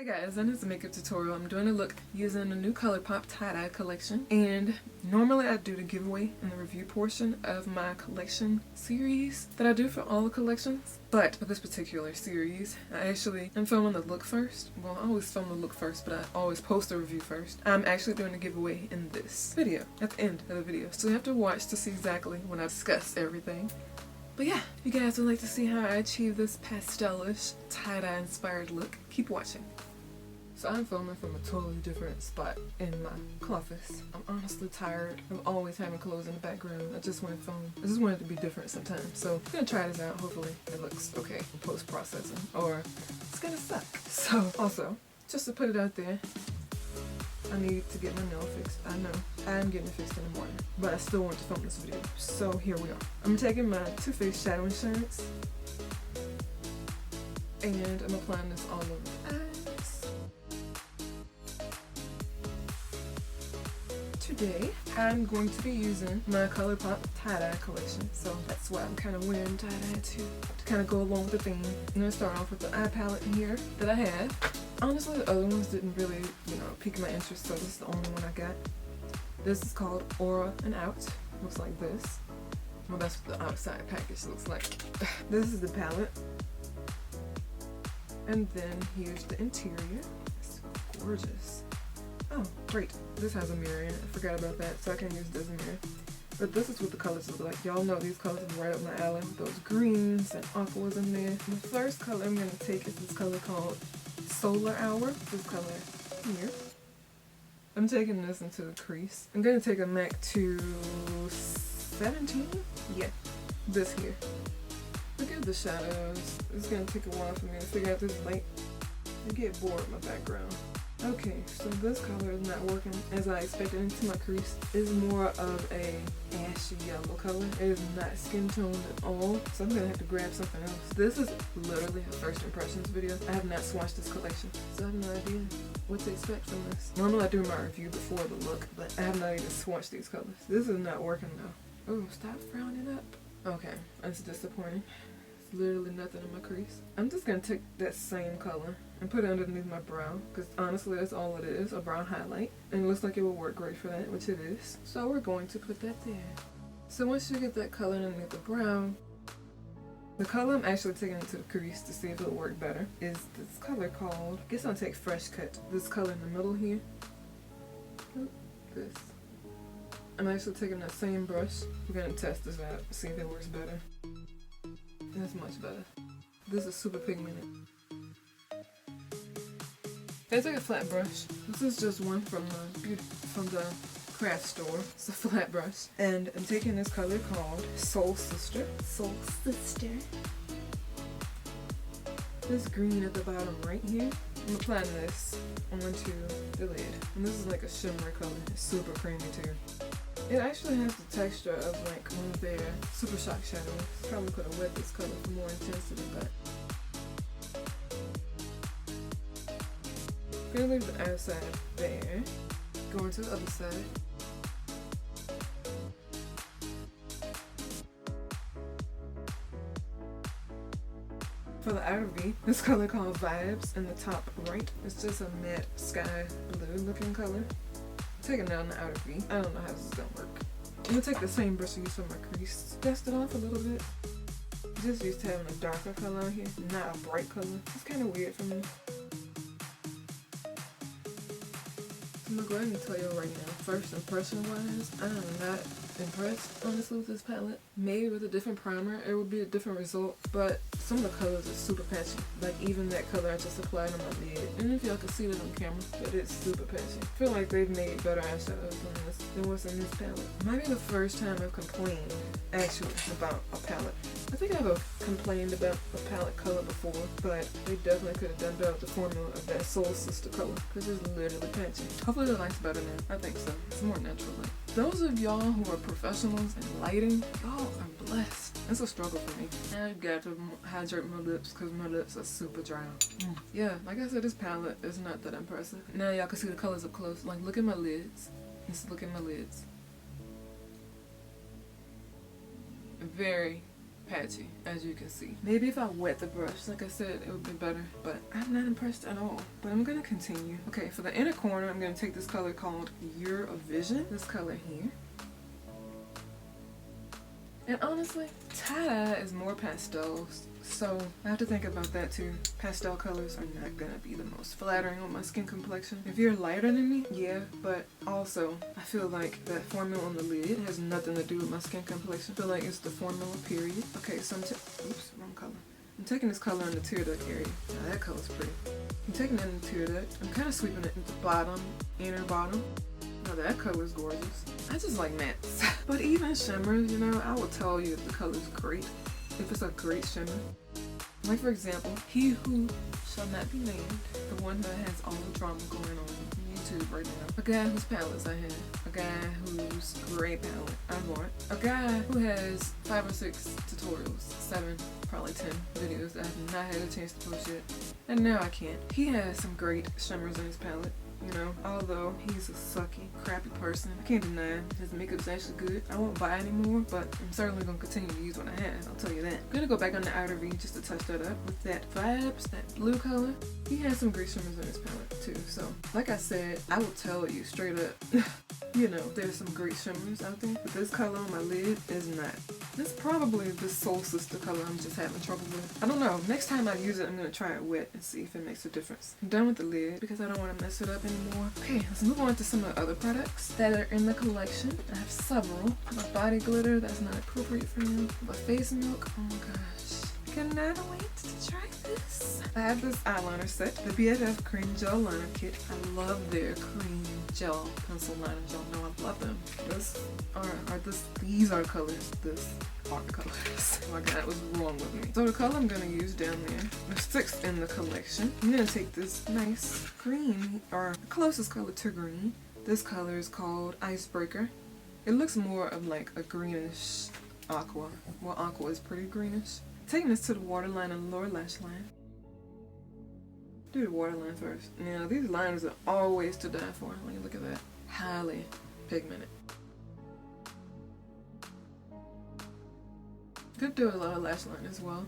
Hey guys, in this makeup tutorial I'm doing a look using the new ColourPop tie-dye collection, and normally I do the giveaway in the review portion of my collection series that I do for all the collections, but for this particular series I actually am filming the look first. Well, I always film the look first, but I always post the review first. I'm actually doing a giveaway in this video, at the end of the video, so you have to watch to see exactly when I discuss everything. But yeah, if you guys would like to see how I achieve this pastelish tie-dye inspired look, keep watching. So I'm filming from a totally different spot in my office. I'm honestly tired of always having clothes in the background. I just want to film. I just want it to be different sometimes. So I'm gonna try this out. Hopefully it looks okay in post-processing, or it's gonna suck. So also, just to put it out there, I need to get my nail fixed. I know. I'm getting it fixed in the morning, but I still want to film this video. So here we are. I'm taking my Too Faced Shadow Insurance and I'm applying this all over my eyes. Today, I'm going to be using my ColourPop tie-dye collection. So that's why I'm kind of wearing tie-dye to kind of go along with the theme. I'm going to start off with the eye palette in here that I have. Honestly, the other ones didn't really, pique my interest, so this is the only one I got. This is called Aura and Out. Looks like this. Well, that's what the outside package looks like. This is the palette. And then here's the interior. It's gorgeous. Oh, great. This has a mirror in it. I forgot about that, so I can use this mirror. But this is what the colors look like. Y'all know these colors are right up my alley. Those greens and aquas in there. And the first color I'm going to take is this color called Solar Hour. This color here. I'm taking this into the crease. I'm going to take a MAC 217. Yeah, this here. Look at the shadows. It's going to take a while for me to figure out this light. I get bored with my background. Okay, so this color is not working as I expected into my crease. It's more of a ashy yellow color. It is not skin toned at all, so I'm gonna have to grab something else. This is literally a first impressions video. I have not swatched this collection, so I have no idea what to expect from this. Normally I do my review before the look, but I have not even swatched these colors. This is not working though. Oh, stop frowning up. Okay, that's disappointing. Literally nothing in my crease. I'm just gonna take that same color and put it underneath my brow, because honestly that's all it is, a brown highlight, and it looks like it will work great for that, which it is. So we're going to put that there. So once you get that color underneath the brow, the color I'm actually taking into the crease to see if it'll work better is this color called, I guess I'll take Fresh Cut. This color in the middle here. This. I'm actually taking that same brush. We're gonna test this out, see if it works better. That's much better. This is super pigmented. I take a flat brush. This is just one from the craft store. It's a flat brush. And I'm taking this color called Soul Sister. Soul Sister. This green at the bottom right here. I'm applying this onto the lid. And this is like a shimmer color. It's super creamy too. It actually has the texture of like one of their Super Shock shadows. Probably could have wet this color for more intensity, but I'm gonna leave the outside there. Going to the other side. For the outer V, this color called Vibes in the top right. It's just a matte sky blue looking color. Taking down the outer V. I don't know how this is gonna work. I'm gonna take the same brush I used for my crease. Dust it off a little bit. Just used to having a darker color on here, not a bright color. It's kind of weird for me. I'm gonna go ahead and tell you right now, first impression wise, I am not impressed honestly with this palette. Maybe with a different primer it would be a different result, but some of the colors are super patchy. Like even that color I just applied on my lid. And if y'all can see it on camera, but it's super patchy. I feel like they've made better eyeshadows than what's in this palette. Might be the first time I've complained actually about a palette. I think I've complained about a palette color before, but they definitely could have done better with the formula of that Soul Sister color, because it's literally patchy. Hopefully the light's better now. I think so. It's more natural light. Those of y'all who are professionals in lighting, y'all are blessed. It's a struggle for me. I've got to hydrate my lips because my lips are super dry. Yeah, like I said, this palette is not that impressive. Now y'all can see the colors up close. Like look at my lids. Just look at my lids. Very patchy, as you can see. Maybe if I wet the brush, like I said, it would be better, but I'm not impressed at all. But I'm gonna continue. Okay, for the inner corner, I'm gonna take this color called Year of Vision, this color here. And honestly, tie-dye is more pastels, so I have to think about that too. Pastel colors are not gonna be the most flattering on my skin complexion. If you're lighter than me, yeah, but also I feel like that formula on the lid has nothing to do with my skin complexion. I feel like it's the formula, period. Okay, so oops, wrong color. I'm taking this color in the tear duct area. Now that color's pretty. I'm taking it in the tear duct. I'm kind of sweeping it into the bottom, inner bottom. Now that color's gorgeous. I just like mattes. But even shimmers, you know, I will tell you if the color's great. If it's a great shimmer. Like for example, He Who Shall Not Be Named. The one that has all the drama going on YouTube right now. A guy whose palettes I have. A guy whose gray palette I want. A guy who has 5 or 6 tutorials. 7, probably 10 videos that I have not had a chance to post yet. And now I can't. He has some great shimmers in his palette. You know, although he's a sucky, crappy person, I can't deny his makeup's actually good. I won't buy anymore, but I'm certainly going to continue to use what I have, I'll tell you that. I'm going to go back on the outer V just to touch that up with that Vibes, that blue color. He has some great shimmers in his palette too, so like I said, I will tell you straight up, you know, there's some great shimmers out there, but this color on my lid is not. This is probably the Soul Sister color I'm just having trouble with. I don't know, next time I use it, I'm going to try it wet and see if it makes a difference. I'm done with the lid because I don't want to mess it up anymore. Okay, let's move on to some of the other products that are in the collection. I have several. My body glitter, that's not appropriate for me. My face milk, oh my gosh. I cannot wait to try this. I have this eyeliner set, the BFF Cream Gel Liner Kit. I love their cream gel pencil liners. Y'all know I love them. These are colors. This are the colors. Oh my god, what's wrong with me? So the color I'm going to use down there, there's 6 in the collection. I'm going to take this nice green, or the closest color to green. This color is called Icebreaker. It looks more of like a greenish aqua. Well, aqua is pretty greenish. Taking this to the waterline and lower lash line. Do the waterline first. Now, these liners are always to die for. When you look at that. Highly pigmented. Could do a lower lash line as well.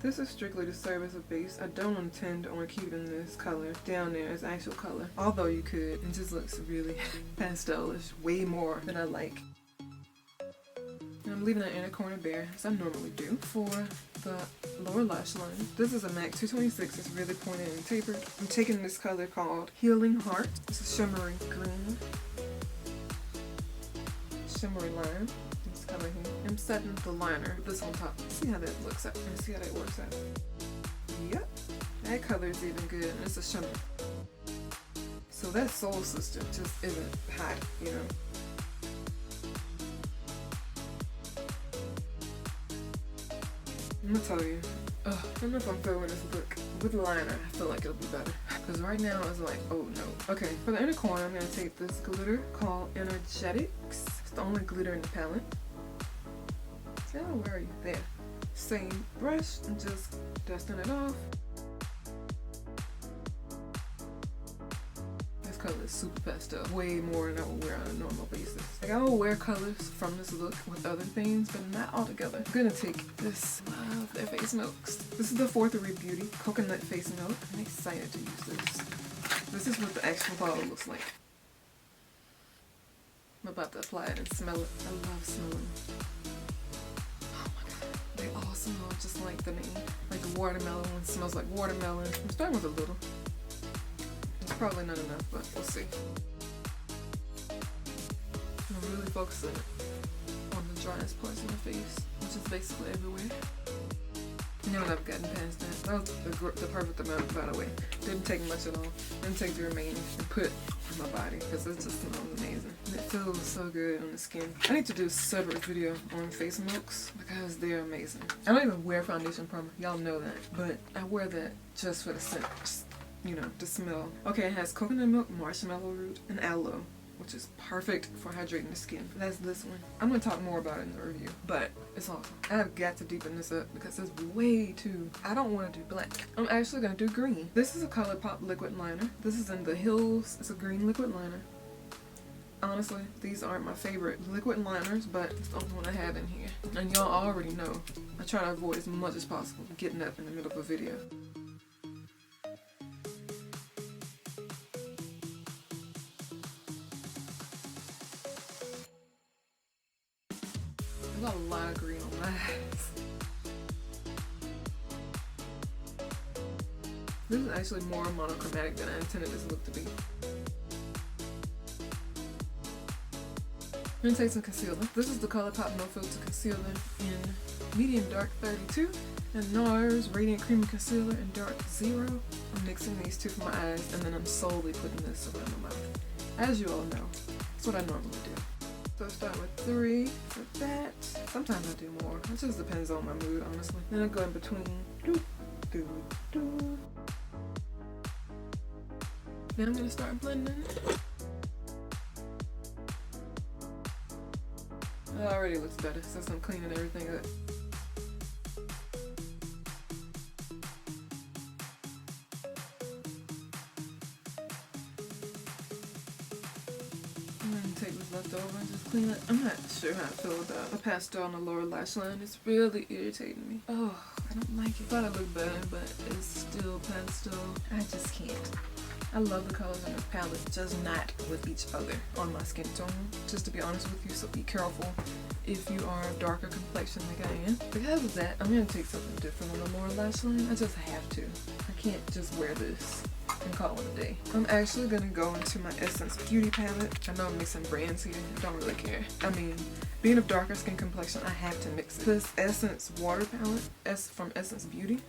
This is strictly to serve as a base. I don't intend on keeping this color down there as actual color. Although you could. It just looks really pastelish. Way more than I like. And I'm leaving that inner corner bare, as I normally do. For the lower lash line, this is a MAC 226. It's really pointed and tapered. I'm taking this color called Healing Heart. It's a shimmery green. Shimmery lime. This color here. I'm setting the liner with this on top. See how that looks out and see how that works out. Yep. That color is even good. And it's a shimmer. So that Soul Sister just isn't hot, you know. I'm gonna tell you, I don't know if I'm feeling this look. With liner, I feel like it'll be better. Because right now it's like, oh no. Okay, for the inner corner, I'm gonna take this glitter called Energetics. It's the only glitter in the palette. So where are you? There. Same brush, and just dusting it off. Color is super pastel, way more than I would wear on a normal basis. Like I will wear colors from this look with other things, but not all together. I'm gonna take this, love their face milks. This is the 4-3 Beauty Coconut Face Milk. I'm excited to use this. This is what the actual bottle looks like. I'm about to apply it and smell it. I love smelling it. Oh my god, they all smell just like the name. Like the watermelon one smells like watermelon. I'm starting with a little. Probably not enough, but we'll see. I'm really focusing on the driest parts of my face, which is basically everywhere. Now that I've gotten past that, that was the perfect amount, by the way. Didn't take much at all. Didn't take the remaining and put on my body because it just smells amazing. And it feels so good on the skin. I need to do a separate video on face milks because they're amazing. I don't even wear foundation primer, y'all know that, but I wear that just for the scent. You know, the smell. Okay, it has coconut milk, marshmallow root, and aloe, which is perfect for hydrating the skin. That's this one. I'm going to talk more about it in the review, but it's awesome. I've got to deepen this up because it's way too... I don't want to do black. I'm actually going to do green. This is a ColourPop liquid liner. This is in the Hills. It's a green liquid liner. Honestly, these aren't my favorite liquid liners, but it's the only one I have in here. And y'all already know, I try to avoid as much as possible getting up in the middle of a video. I got a lot of green on my eyes. This is actually more monochromatic than I intended this look to be. I'm gonna take some concealer. This is the ColourPop No Filter Concealer in Medium Dark 32 and NARS Radiant Creamy Concealer in Dark 0. I'm mixing these two for my eyes, and then I'm solely putting this around my mouth. As you all know, that's what I normally do. So I start with 3 for that. Sometimes I do more. It just depends on my mood, honestly. Then I go in between. Now I'm gonna start blending. It already looks better since I'm cleaning everything up. I'm gonna take what's left over and just clean it. I'm not sure how I feel about the pastel on the lower lash line. It's really irritating me. Oh, I don't like it. Thought it looked better, but it's still pastel. I just can't. I love the colors in the palette, just not with each other on my skin tone. Just to be honest with you, so be careful if you are a darker complexion like I am. Because of that, I'm gonna take something different on the lower lash line. I just have to. I can't just wear this and call it a day. I'm actually gonna go into my Essence Beauty palette. I know I'm mixing brands here, I don't really care. I mean, being of darker skin complexion, I have to mix it. This Essence Water palette, from Essence Beauty.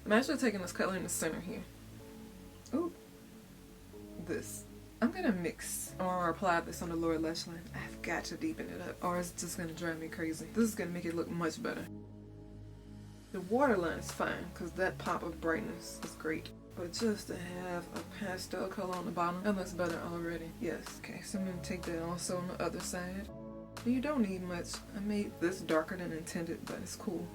I'm actually taking this color in the center here. Ooh, this. I'm gonna mix or apply this on the lower lash line. I've got to deepen it up or it's just gonna drive me crazy. This is gonna make it look much better. The waterline is fine because that pop of brightness is great. But just to have a pastel color on the bottom, that looks better already. Yes. Okay, so I'm gonna take that also on the other side. And you don't need much. I made this darker than intended, but it's cool.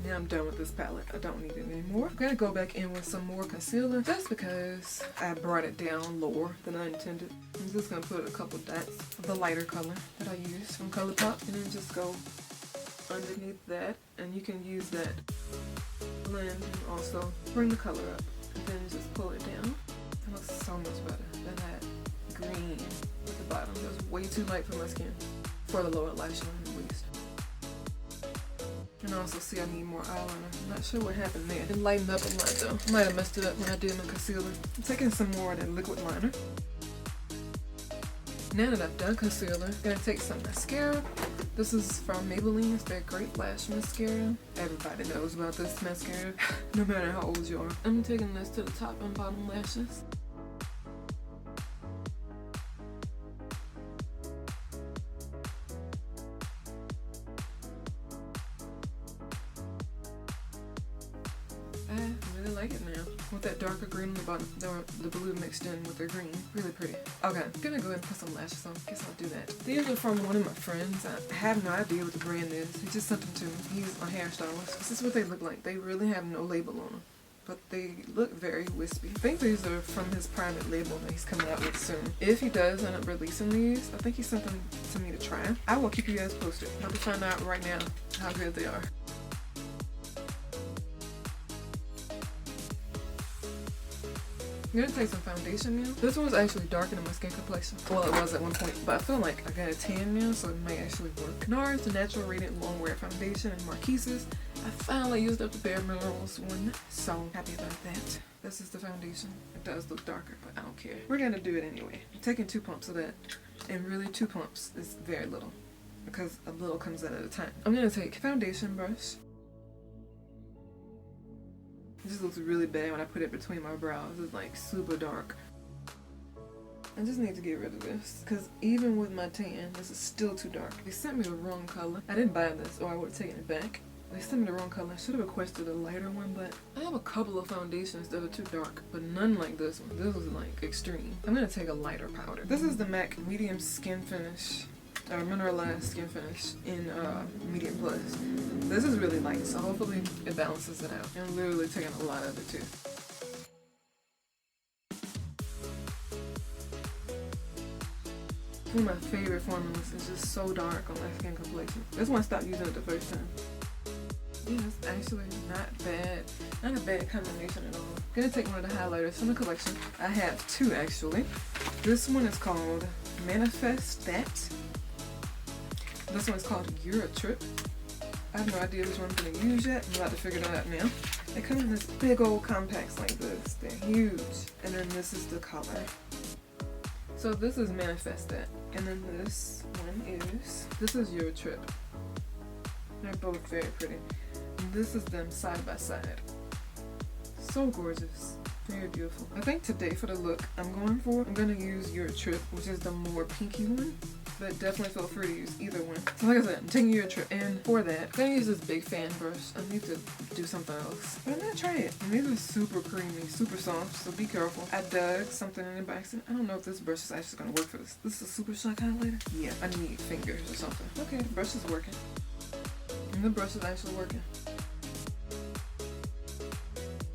Now I'm done with this palette. I don't need it anymore. I'm gonna go back in with some more concealer just because I brought it down lower than I intended. I'm just gonna put a couple dots of the lighter color that I used from ColourPop and then just go underneath that, and you can use that blend and also bring the color up and then just pull it down. It looks so much better than that green at the bottom. It was way too light for my skin, for the lower lash line at least. And also see I need more eyeliner. I'm not sure what happened there. It lightened up a lot though. I might have messed it up when I did my concealer. I'm taking some more of that liquid liner. Now that I've done concealer, I'm gonna take some mascara. This is from Maybelline. It's their Great Lash Mascara. Everybody knows about this mascara, no matter how old you are. I'm taking this to the top and bottom lashes. I really like it now. With that darker green on the bottom, the blue mixed in with the green. Really pretty. Okay, I'm gonna go ahead and put some lashes on. Guess I'll do that. These are from one of my friends. I have no idea what the brand is. He just sent them to me. He's a hairstylist. This is what they look like. They really have no label on them, but they look very wispy. I think these are from his private label that he's coming out with soon. If he does end up releasing these, I think he sent them to me to try. I will keep you guys posted. I'm about to find out right now how good they are. I'm gonna take some foundation now. This one's actually darker than my skin complexion. Well, it was at one point, but I feel like I got a tan now, so it might actually work. NARS, the Natural Radiant Long Wear Foundation in Marquise's. I finally used up the Bare Minerals one, so happy about that. This is the foundation. It does look darker, but I don't care. We're gonna do it anyway. I'm taking 2 pumps of that, and really 2 pumps is very little, because a little comes out at a time. I'm gonna take a foundation brush. This looks really bad when I put it between my brows. It's like super dark. I just need to get rid of this because even with my tan, this is still too dark. They sent me the wrong color. I didn't buy this or I would have taken it back. They sent me the wrong color. I should have requested a lighter one, but I have a couple of foundations that are too dark, but none like this one. This was like extreme. I'm gonna take a lighter powder. This is the MAC Medium Skin Finish. Mineralized Skin Finish in Medium Plus. This is really light, so hopefully it balances it out. I'm literally taking a lot of it too. One of my favorite formulas. It's just so dark on my skin complexion. That's why I stopped using it the first time. Yeah, it's actually not bad. Not a bad combination at all. I'm gonna take one of the highlighters from the collection. I have two actually. This one is called Manifest That. This one's called Euro Trip. I have no idea which one I'm gonna use yet. I'm about to figure that out now. They come in this big old compacts like this. They're huge. And then this is the color. So this is Manifest That. And then this is Euro Trip. They're both very pretty. And this is them side by side. So gorgeous. Very beautiful. I think today for the look I'm gonna use Euro Trip, which is the more pinky one. But definitely feel free to use either one. So like I said, I'm taking Euro Trip. And for that, I'm gonna use this big fan brush. I need to do something else. But I'm gonna try it. And these are super creamy, super soft, so be careful. I dug something in it by accident. I don't know if this brush is actually gonna work for this. This is a super shock highlighter? Yeah, I need fingers or something. Okay, the brush is working. And the brush is actually working.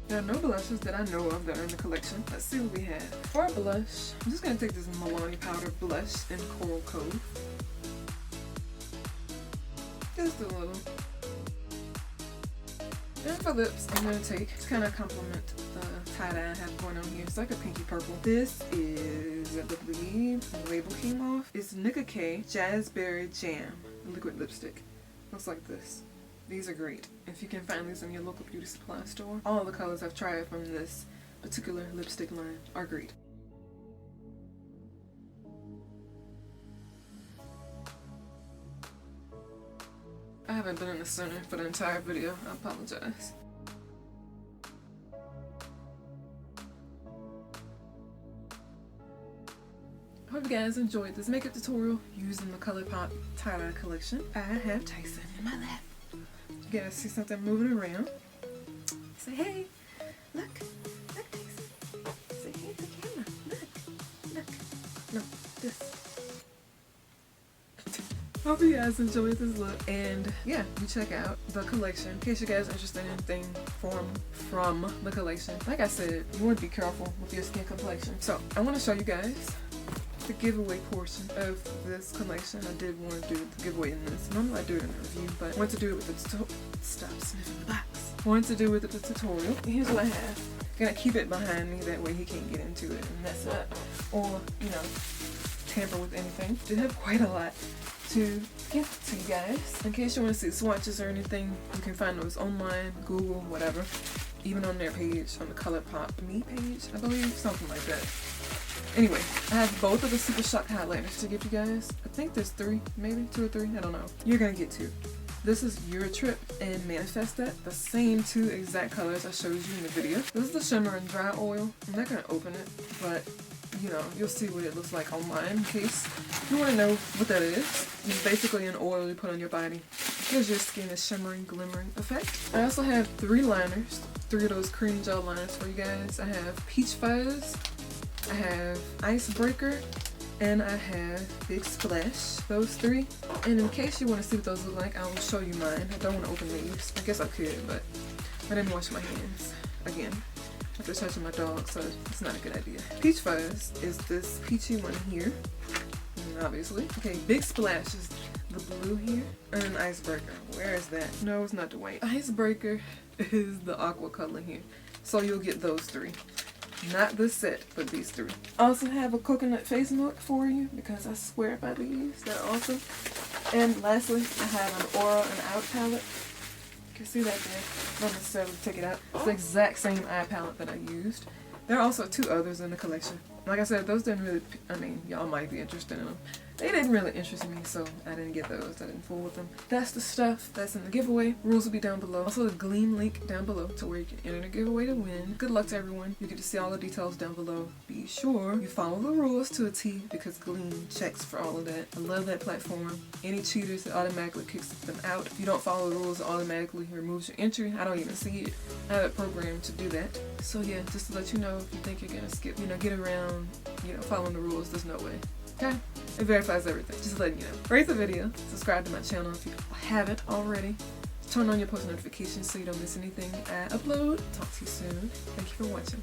There are no blushes that I know of that are in the collection. Let's see what we have. For a blush, I'm just going to take this Milani powder blush in Coral Cove. Just a little. And for lips, I'm going to take, to kind of complement the tie-dye I have going on here. It's like a pinky purple. This is, I believe, the label came off. It's Nicka K Jazzberry Jam liquid lipstick. Looks like this. These are great. If you can find these in your local beauty supply store. All the colors I've tried from this particular lipstick line are great. I haven't been in the center for the entire video. I apologize. I hope you guys enjoyed this makeup tutorial using the ColourPop tie-dye collection. I have Tyson in my lap. You guys see something moving around? Say hey, look, Tyson. Say hey to the camera, look, no, this. Hope you guys enjoyed this look, and yeah, you check out the collection in case you guys are interested in anything from the collection. Like I said, you want to be careful with your skin complexion. So I want to show you guys the giveaway portion of this collection. I did want to do the giveaway in this. Normally I do it in a review, but I want to do it with the tutorial. Stop sniffing the box. I want to do it with the tutorial. Here's what I have. I'm gonna keep it behind me, that way he can't get into it and mess it up, or you know, tamper with anything. I did have quite a lot to give to you guys. In case you want to see swatches or anything, you can find those online, Google, whatever. Even on their page, on the ColourPop Me page, I believe, something like that. Anyway, I have both of the Super Shock highlighters to give you guys. I think there's 3, maybe 2 or 3, I don't know. You're gonna get 2. This is Euro Trip and Manifest That, the same 2 exact colors I showed you in the video. This is the Shimmer and Dry Oil. I'm not gonna open it, but you know, you'll see what it looks like online in case you want to know what that is. It's basically an oil you put on your body. Gives your skin a shimmering, glimmering effect. I also have 3 liners, 3 of those cream gel liners for you guys. I have Peach Fuzz, I have Icebreaker, and I have Big Splash. Those 3. And in case you want to see what those look like, I will show you mine. I don't want to open these. I guess I could, but I didn't wash my hands. Again, after touching my dog, so it's not a good idea. Peach Fuzz is this peachy one here, obviously. Okay, Big Splash is the blue here, and an Icebreaker. Where is that? No, it's not the white. Icebreaker is the aqua color here. So you'll get those 3. Not this set, but these 3. I also have a coconut face milk for you because I swear by these. They're awesome. And lastly, I have an Aura and Out palette. You can see that there. Not necessarily take it out. It's the exact same eye palette that I used. There are also 2 others in the collection. Like I said, those didn't really, I mean, y'all might be interested in them. They didn't really interest me, so I didn't get those. I didn't fool with them. That's the stuff that's in the giveaway. Rules will be down below. Also, the Gleam link down below to where you can enter the giveaway to win. Good luck to everyone. You get to see all the details down below. Be sure you follow the rules to a T because Gleam checks for all of that. I love that platform. Any cheaters, it automatically kicks them out. If you don't follow the rules, it automatically removes your entry. I don't even see it. I have it programmed to do that. So yeah, just to let you know, if you think you're gonna skip, you know, get around, you know, following the rules, there's no way. Okay? It verifies everything. Just letting you know. Rate the video. Subscribe to my channel if you haven't already. Turn on your post notifications so you don't miss anything I upload. Talk to you soon. Thank you for watching.